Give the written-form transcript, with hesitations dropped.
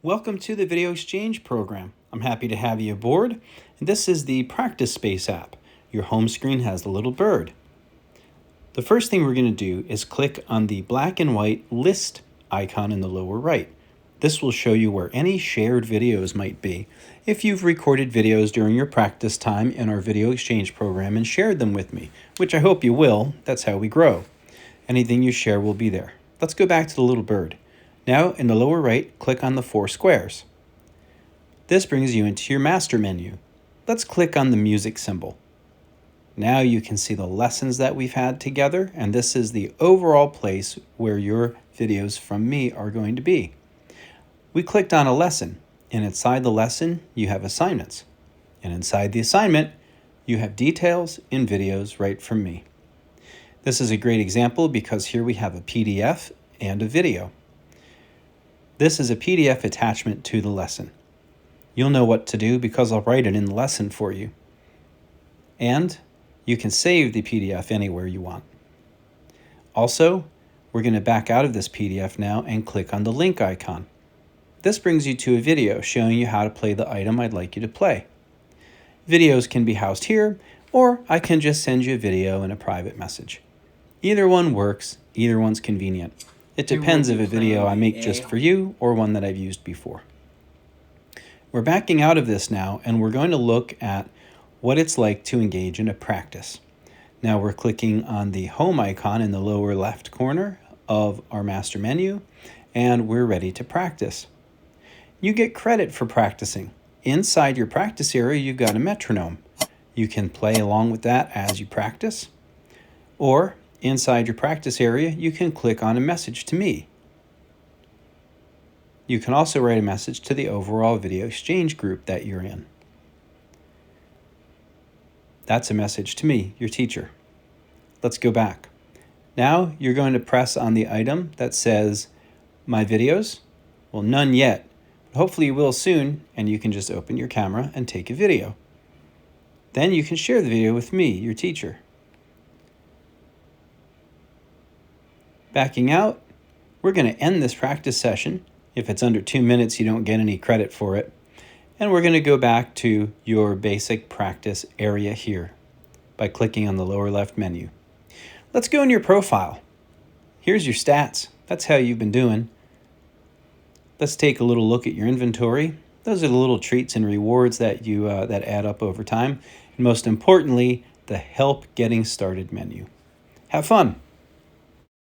Welcome to the Video Exchange program. I'm happy to have you aboard. And this is the Practice Space app. Your home screen has the little bird. The first thing we're going to do is click on the black and white list icon in the lower right. This will show you where any shared videos might be. If you've recorded videos during your practice time in our Video Exchange program and shared them with me, which I hope you will, that's how we grow. Anything you share will be there. Let's go back to the little bird. Now, in the lower right, click on the 4 squares. This brings you into your master menu. Let's click on the music symbol. Now you can see the lessons that we've had together, and this is the overall place where your videos from me are going to be. We clicked on a lesson, and inside the lesson, you have assignments. And inside the assignment, you have details in videos right from me. This is a great example because here we have a PDF and a video. This is a PDF attachment to the lesson. You'll know what to do because I'll write it in the lesson for you. And you can save the PDF anywhere you want. Also, we're going to back out of this PDF now and click on the link icon. This brings you to a video showing you how to play the item I'd like you to play. Videos can be housed here, or I can just send you a video in a private message. Either one works, either one's convenient. It depends if a video I make just for you or one that I've used before. We're backing out of this now, and we're going to look at what it's like to engage in a practice. Now we're clicking on the home icon in the lower left corner of our master menu, and we're ready to practice. You get credit for practicing. Inside your practice area, you've got a metronome. You can play along with that as you practice, or inside your practice area, you can click on a message to me. You can also write a message to the overall Video Exchange group that you're in. That's a message to me, your teacher. Let's go back. Now you're going to press on the item that says My Videos. Well, none yet. Hopefully you will soon, and you can just open your camera and take a video. Then you can share the video with me, your teacher. Backing out, we're going to end this practice session. If it's under 2 minutes, you don't get any credit for it. And we're going to go back to your basic practice area here by clicking on the lower left menu. Let's go in your profile. Here's your stats. That's how you've been doing. Let's take a little look at your inventory. Those are the little treats and rewards that that add up over time. And most importantly, the Help Getting Started menu. Have fun.